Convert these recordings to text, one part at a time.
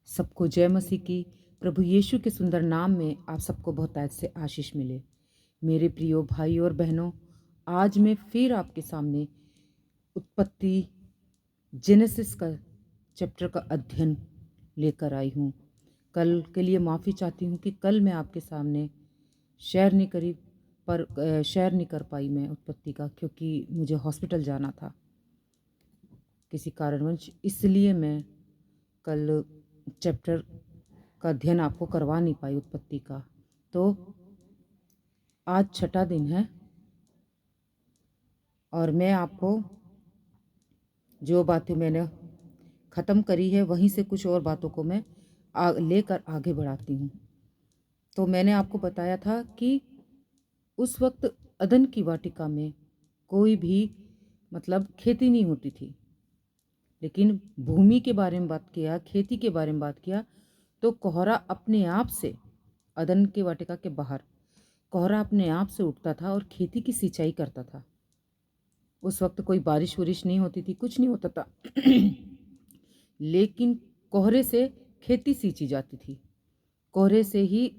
सबको जय मसीह की। प्रभु यीशु के सुंदर नाम में आप सबको बहुतायत से आशीष मिले। मेरे प्रियो भाई और बहनों, आज मैं फिर आपके सामने उत्पत्ति जेनेसिस का चैप्टर का अध्ययन लेकर आई हूँ। कल के लिए माफ़ी चाहती हूँ कि कल मैं आपके सामने शेयर नहीं कर पाई मैं उत्पत्ति का, क्योंकि मुझे हॉस्पिटल जाना था किसी कारणवश। इसलिए मैं कल चैप्टर का अध्ययन आपको करवा नहीं पाई उत्पत्ति का। तो आज छठा दिन है और मैं आपको जो बातें मैंने ख़त्म करी है वहीं से कुछ और बातों को मैं लेकर आगे बढ़ाती हूँ। तो मैंने आपको बताया था कि उस वक्त अदन की वाटिका में कोई भी खेती नहीं होती थी, लेकिन भूमि के बारे में बात किया, खेती के बारे में बात किया, तो कोहरा अपने आप से अदन की वाटिका के बाहर कोहरा अपने आप से उठता था और खेती की सिंचाई करता था। उस वक्त कोई बारिश वारिश नहीं होती थी, कुछ नहीं होता था लेकिन कोहरे से खेती सींची जाती थी। कोहरे से ही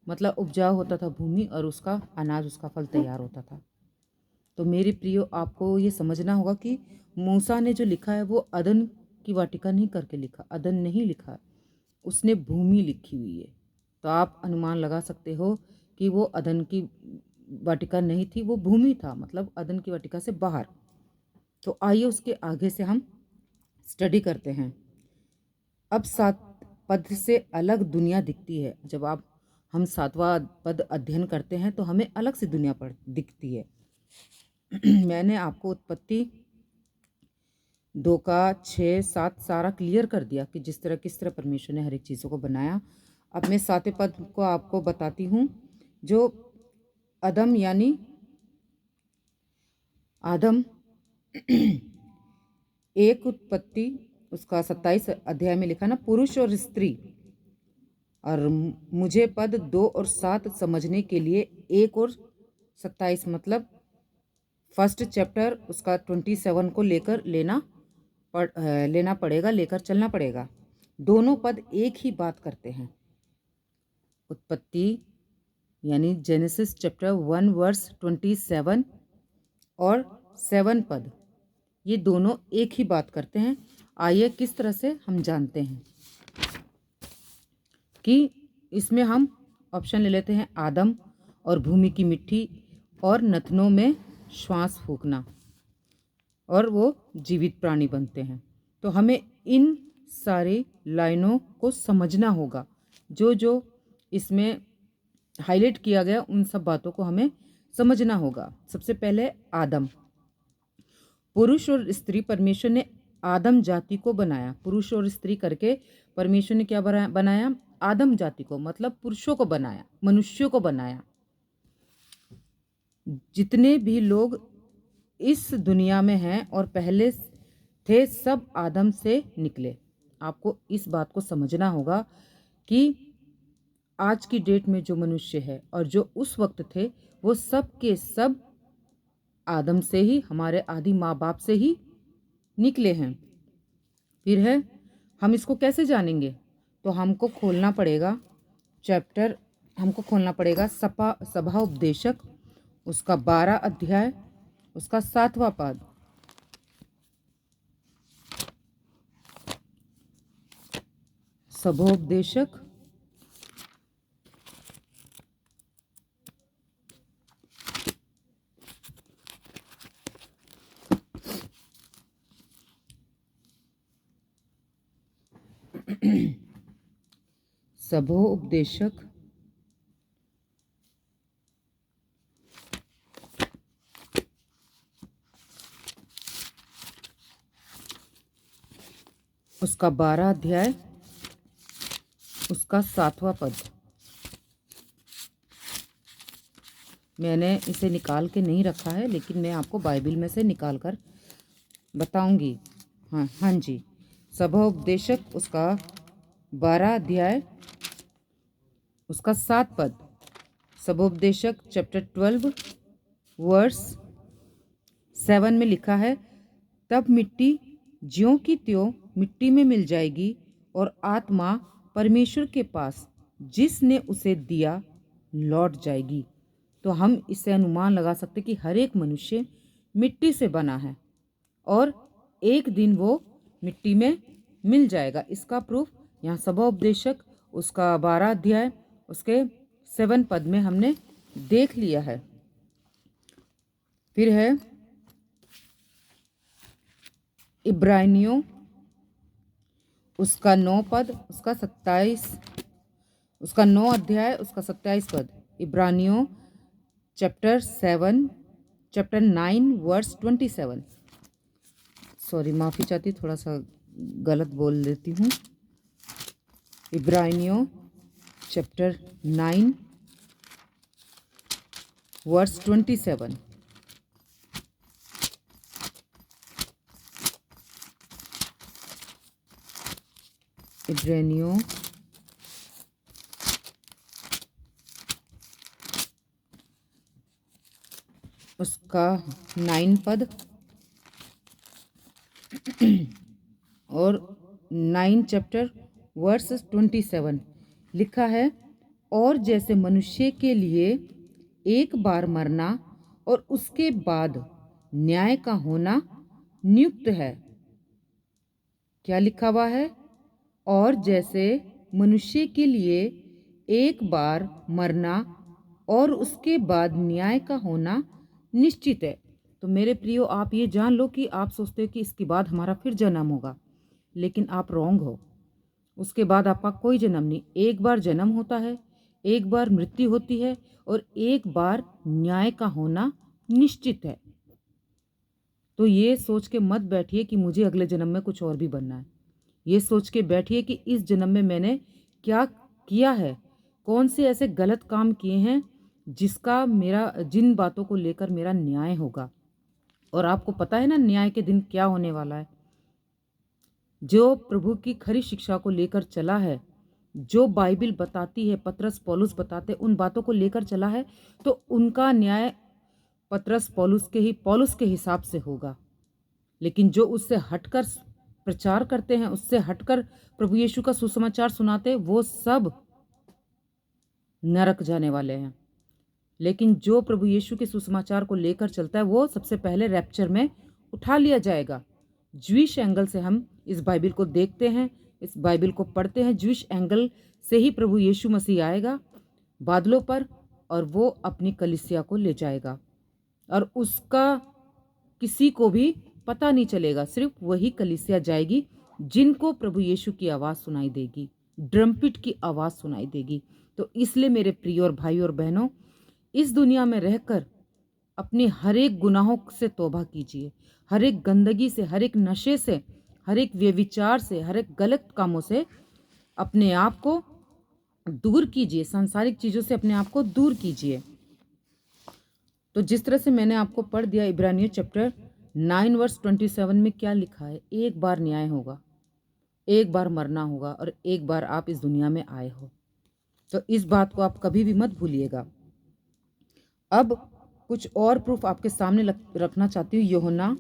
उपजाऊ होता था भूमि और उसका अनाज, उसका फल तैयार होता था। तो मेरे प्रियो, आपको ये समझना होगा कि मूसा ने जो लिखा है वो अदन की वाटिका नहीं करके लिखा, अदन नहीं लिखा, उसने भूमि लिखी हुई है। तो आप अनुमान लगा सकते हो कि वो अदन की वाटिका नहीं थी, वो भूमि था, अदन की वाटिका से बाहर। तो आइए उसके आगे से हम स्टडी करते हैं। अब 7 पद से अलग दुनिया दिखती है। जब हम 7वां पद अध्ययन करते हैं तो हमें अलग से दुनिया पर दिखती है मैंने आपको उत्पत्ति 2 का 6, 7 सारा क्लियर कर दिया कि किस तरह परमेश्वर ने हर एक चीज़ों को बनाया। अब मैं 7वें पद को आपको बताती हूँ, जो आदम यानी आदम एक उत्पत्ति उसका 27 अध्याय में लिखा ना, पुरुष और स्त्री। और मुझे पद 2 और 7 समझने के लिए 1 और 27 फर्स्ट चैप्टर उसका 27 को लेकर लेकर चलना पड़ेगा। दोनों पद एक ही बात करते हैं। उत्पत्ति यानी जेनेसिस चैप्टर 1 वर्स 27 और 7 पद, ये दोनों एक ही बात करते हैं। आइए किस तरह से हम जानते हैं कि इसमें हम ऑप्शन ले लेते हैं, आदम और भूमि की मिट्टी और नथनों में श्वास फूंकना, और वो जीवित प्राणी बनते हैं। तो हमें इन सारी लाइनों को समझना होगा। जो जो इसमें हाईलाइट किया गया उन सब बातों को हमें समझना होगा। सबसे पहले आदम, पुरुष और स्त्री, परमेश्वर ने आदम जाति को बनाया। पुरुष और स्त्री करके परमेश्वर ने क्या बनाया? आदम जाति को, पुरुषों को बनाया, मनुष्यों को बनाया। जितने भी लोग इस दुनिया में हैं और पहले थे, सब आदम से निकले। आपको इस बात को समझना होगा कि आज की डेट में जो मनुष्य है और जो उस वक्त थे, वो सब के सब आदम से ही, हमारे आदि माँ बाप से ही निकले हैं। फिर है, हम इसको कैसे जानेंगे? तो हमको खोलना पड़ेगा चैप्टर, हमको खोलना पड़ेगा सभा उपदेशक, उसका 12 अध्याय, उसका 7वां पद। सभोपदेशक सभोपदेशक उसका 12 अध्याय, उसका 7वां पद। मैंने इसे निकाल के नहीं रखा है, लेकिन मैं आपको बाइबल में से निकाल कर बताऊंगी। हाँ जी, सभोपदेशक उसका 12 अध्याय, उसका 7 पद। सभोपदेशक चैप्टर 12 वर्स 7 में लिखा है, तब मिट्टी ज्यों की त्यों मिट्टी में मिल जाएगी और आत्मा परमेश्वर के पास जिसने उसे दिया लौट जाएगी। तो हम इससे अनुमान लगा सकते कि हर एक मनुष्य मिट्टी से बना है और एक दिन वो मिट्टी में मिल जाएगा। इसका प्रूफ यहाँ सभाोपदेशक उसका 12 अध्याय उसके 7 पद में हमने देख लिया है। फिर है इब्रानियों उसका 9 पद उसका 27 उसका 9 अध्याय उसका 27 पद। इब्रानियों चैप्टर 9 वर्स 27। सॉरी, माफ़ी चाहती, थोड़ा सा गलत बोल देती हूँ। इब्रानियों चैप्टर 9 वर्स 27। इब्रानियों उसका 9 पद और 9 चैप्टर वर्स 27 लिखा है, और जैसे मनुष्य के लिए एक बार मरना और उसके बाद न्याय का होना नियुक्त है। क्या लिखा हुआ है? और जैसे मनुष्य के लिए एक बार मरना और उसके बाद न्याय का होना निश्चित है। तो मेरे प्रियो, आप ये जान लो कि आप सोचते हो कि इसके बाद हमारा फिर जन्म होगा, लेकिन आप रॉन्ग हो। उसके बाद आपका कोई जन्म नहीं। एक बार जन्म होता है, एक बार मृत्यु होती है और एक बार न्याय का होना निश्चित है। तो ये सोच के मत बैठिए कि मुझे अगले जन्म में कुछ और भी बनना है। ये सोच के बैठिए कि इस जन्म में मैंने क्या किया है, कौन से ऐसे गलत काम किए हैं जिन बातों को लेकर मेरा न्याय होगा। और आपको पता है ना न्याय के दिन क्या होने वाला है। जो प्रभु की खरी शिक्षा को लेकर चला है, जो बाइबिल बताती है, पतरस पौलुस बताते, उन बातों को लेकर चला है, तो उनका न्याय पतरस पौलुस के हिसाब से होगा। लेकिन जो उससे हटकर प्रचार करते हैं, उससे हटकर प्रभु यीशु का सुसमाचार सुनाते, वो सब नरक जाने वाले हैं। लेकिन जो प्रभु यीशु के सुसमाचार को लेकर चलता है, वो सबसे पहले रैप्चर में उठा लिया जाएगा। ज्यूइश एंगल से हम इस बाइबिल को देखते हैं, इस बाइबिल को पढ़ते हैं। ज्यूइश एंगल से ही प्रभु यीशु मसीह आएगा बादलों पर और वो अपनी कलीसिया को ले जाएगा और उसका किसी को भी पता नहीं चलेगा। सिर्फ वही कलीसिया जाएगी जिनको प्रभु यीशु की आवाज़ सुनाई देगी, ड्रम्पिट की आवाज़ सुनाई देगी। तो इसलिए मेरे प्रिय और भाई और बहनों, इस दुनिया में रहकर अपने हर एक गुनाहों से तौबा कीजिए, हर एक गंदगी से, हर एक नशे से, हर एक व्यभिचार से, हर एक गलत कामों से अपने आप को दूर कीजिए, सांसारिक चीज़ों से अपने आप को दूर कीजिए। तो जिस तरह से मैंने आपको पढ़ दिया, इब्रानियों चैप्टर 9 वर्स 27 में क्या लिखा है, एक बार न्याय होगा, एक बार मरना होगा और एक बार आप इस दुनिया में आए हो। तो इस बात को आप कभी भी मत भूलिएगा। अब कुछ और प्रूफ आपके सामने रखना चाहती हूँ। यूहन्ना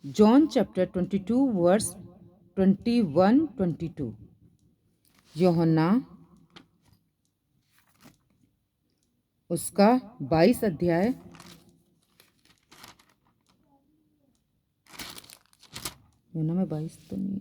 जॉन चैप्टर 22 वर्स 21-22। यूहन्ना उसका 22 अध्याय यूहन्ना में 22 तो नहीं,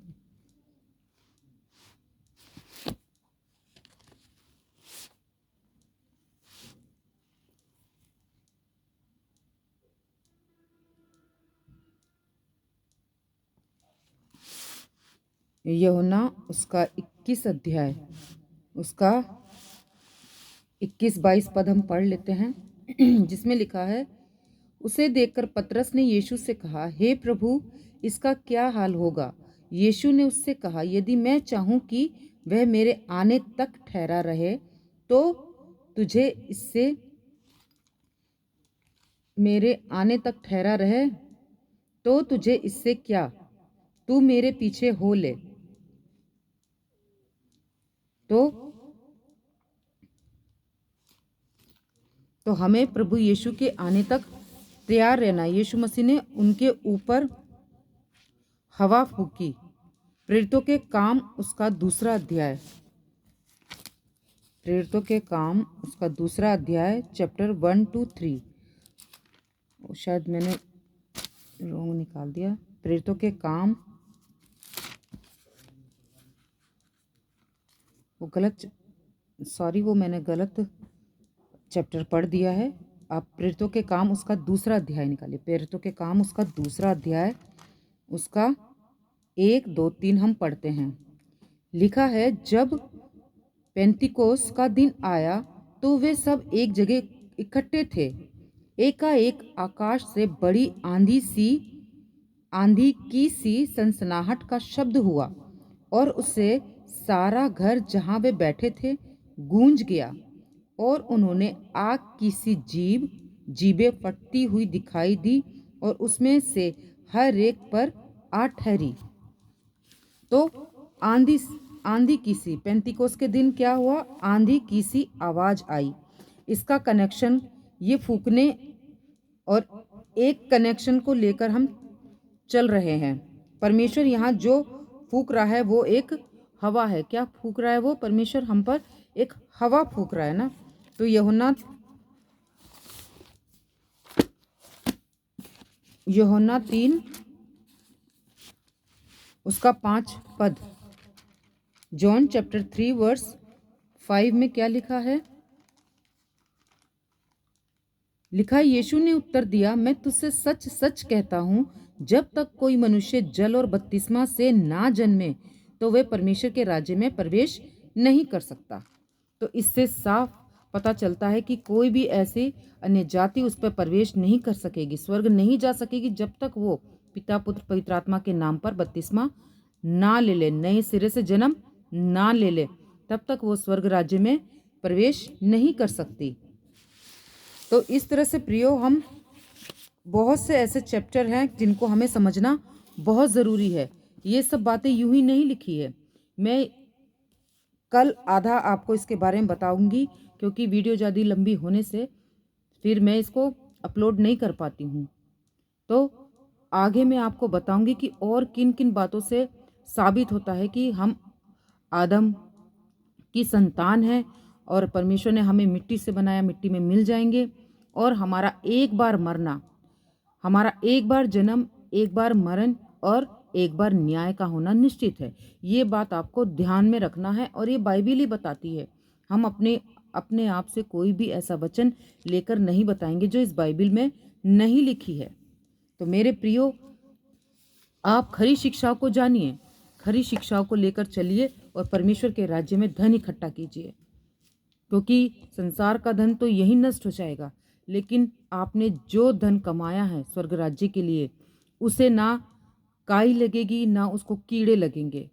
यूहन्ना उसका 21 अध्याय उसका 21-22 पद हम पढ़ लेते हैं, जिसमें लिखा है, उसे देखकर पतरस ने यीशु से कहा, हे प्रभु, इसका क्या हाल होगा? यीशु ने उससे कहा, यदि मैं चाहूं कि वह मेरे आने तक ठहरा रहे तो तुझे इससे क्या, तू मेरे पीछे हो ले। तो हमें प्रभु यीशु के आने तक तैयार रहना। यीशु मसीह ने उनके ऊपर हवा फूकी प्रेरितों के काम उसका दूसरा अध्याय, प्रेरितों के काम उसका दूसरा अध्याय, चैप्टर 1 to 3। शायद मैंने रॉन्ग निकाल दिया। प्रेरितों के काम, वो गलत, सॉरी, वो मैंने गलत चैप्टर पढ़ दिया है। आप प्रेरितों के काम उसका दूसरा अध्याय निकालिए। प्रेरितों के काम उसका दूसरा अध्याय, उसका 1, 2, 3 हम पढ़ते हैं। लिखा है, जब पेंतिकोस का दिन आया तो वे सब एक जगह इकट्ठे थे। एकाएक आकाश से बड़ी आंधी की सी सनसनाहट का शब्द हुआ और उससे सारा घर जहां वे बैठे थे गूंज गया, और उन्होंने आग की सी जीभें फटती हुई दिखाई दी और उसमें से हर एक पर आ ठहरी। तो आंधी की सी, पेंतिकोस के दिन क्या हुआ? आंधी की सी आवाज आई। इसका कनेक्शन ये फूकने और एक कनेक्शन को लेकर हम चल रहे हैं। परमेश्वर यहाँ जो फूक रहा है वो एक हवा है। क्या फूक रहा है वो? परमेश्वर हम पर एक हवा फूक रहा है ना। तो यूहन्ना 3 उसका 5 पद, जॉन चैप्टर 3 वर्स 5 में क्या लिखा है? लिखा है, यीशु ने उत्तर दिया, मैं तुझसे सच सच कहता हूँ, जब तक कोई मनुष्य जल और बपतिस्मा से ना जन्मे तो वह परमेश्वर के राज्य में प्रवेश नहीं कर सकता। तो इससे साफ पता चलता है कि कोई भी ऐसी अन्य जाति उस पर प्रवेश नहीं कर सकेगी, स्वर्ग नहीं जा सकेगी, जब तक वो पिता पुत्र पवित्र आत्मा के नाम पर बपतिस्मा ना ले ले, नए सिरे से जन्म ना ले ले, तब तक वो स्वर्ग राज्य में प्रवेश नहीं कर सकती। तो इस तरह से प्रियो, हम बहुत से ऐसे चैप्टर हैं जिनको हमें समझना बहुत ज़रूरी है। ये सब बातें यूं ही नहीं लिखी है। मैं कल आधा आपको इसके बारे में बताऊंगी, क्योंकि वीडियो ज़्यादा लंबी होने से फिर मैं इसको अपलोड नहीं कर पाती हूँ। तो आगे मैं आपको बताऊंगी कि और किन किन बातों से साबित होता है कि हम आदम की संतान हैं और परमेश्वर ने हमें मिट्टी से बनाया, मिट्टी में मिल जाएंगे, और हमारा एक बार मरना, हमारा एक बार जन्म, एक बार मरण और एक बार न्याय का होना निश्चित है। ये बात आपको ध्यान में रखना है और ये बाइबिल ही बताती है। हम अपने आप से कोई भी ऐसा वचन लेकर नहीं बताएंगे जो इस बाइबिल में नहीं लिखी है। तो मेरे प्रियो, आप खरी शिक्षाओं को जानिए, खरी शिक्षाओं को लेकर चलिए और परमेश्वर के राज्य में धन इकट्ठा कीजिए, क्योंकि संसार का धन तो यही नष्ट हो जाएगा, लेकिन आपने जो धन कमाया है स्वर्ग राज्य के लिए, उसे ना काई लगेगी ना उसको कीड़े लगेंगे,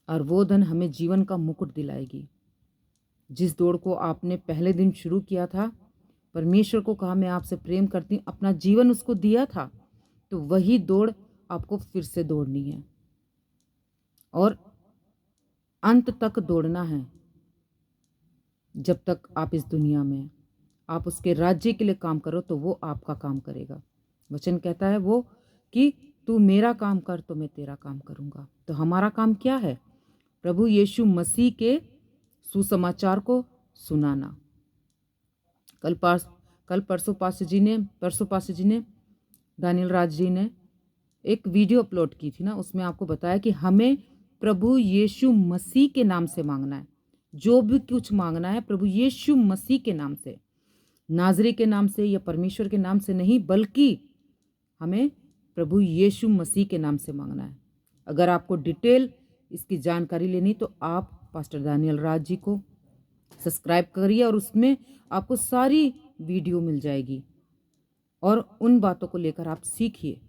और वो धन हमें जीवन का मुकुट दिलाएगी। जिस दौड़ को आपने पहले दिन शुरू किया था, परमेश्वर को कहा मैं आपसे प्रेम करती हूँ, अपना जीवन उसको दिया था, तो वही दौड़ आपको फिर से दौड़नी है और अंत तक दौड़ना है। जब तक आप इस दुनिया में, आप उसके राज्य के लिए काम करो तो वो आपका काम करेगा। वचन कहता है वो कि तू मेरा काम कर तो मैं तेरा काम करूंगा। तो हमारा काम क्या है? प्रभु यीशु मसीह के सुसमाचार को सुनाना। परसों पास्टर जी ने दानियल राज जी ने एक वीडियो अपलोड की थी ना, उसमें आपको बताया कि हमें प्रभु यीशु मसीह के नाम से मांगना है। जो भी कुछ मांगना है प्रभु यीशु मसीह के नाम से, नाजरी के नाम से या परमेश्वर के नाम से नहीं, बल्कि हमें प्रभु यीशु मसीह के नाम से मांगना है। अगर आपको डिटेल इसकी जानकारी लेनी तो आप पास्टर दानियल राज जी को सब्सक्राइब करिए और उसमें आपको सारी वीडियो मिल जाएगी और उन बातों को लेकर आप सीखिए।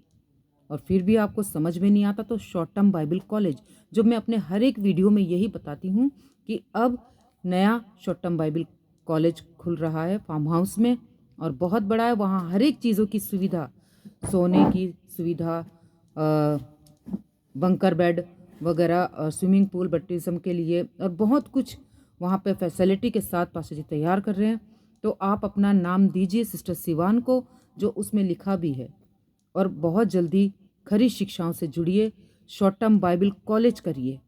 और फिर भी आपको समझ में नहीं आता तो शॉर्ट टर्म बाइबल कॉलेज, जो मैं अपने हर एक वीडियो में यही बताती हूँ कि अब नया शॉर्ट टर्म बाइबल कॉलेज खुल रहा है फार्म हाउस में, और बहुत बड़ा है। वहाँ हर एक चीज़ों की सुविधा, सोने की सुविधा, बंकर बेड वगैरह, स्विमिंग पूल बपटिज्म के लिए, और बहुत कुछ वहाँ पे फैसिलिटी के साथ पास्टर जी तैयार कर रहे हैं। तो आप अपना नाम दीजिए सिस्टर सिवान को, जो उसमें लिखा भी है, और बहुत जल्दी खरी शिक्षाओं से जुड़िए। शॉर्ट टर्म बाइबल कॉलेज करिए।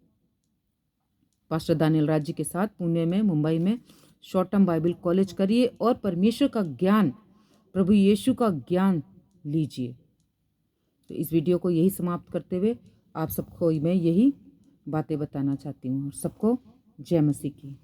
पास्टर दानियल राज जी के साथ पुणे में, मुंबई में शॉर्ट टर्म बाइबल कॉलेज करिए और परमेश्वर का ज्ञान, प्रभु यीशु का ज्ञान लीजिए। तो इस वीडियो को यही समाप्त करते हुए आप सबको मैं यही बातें बताना चाहती हूँ। सबको जय मसीह की।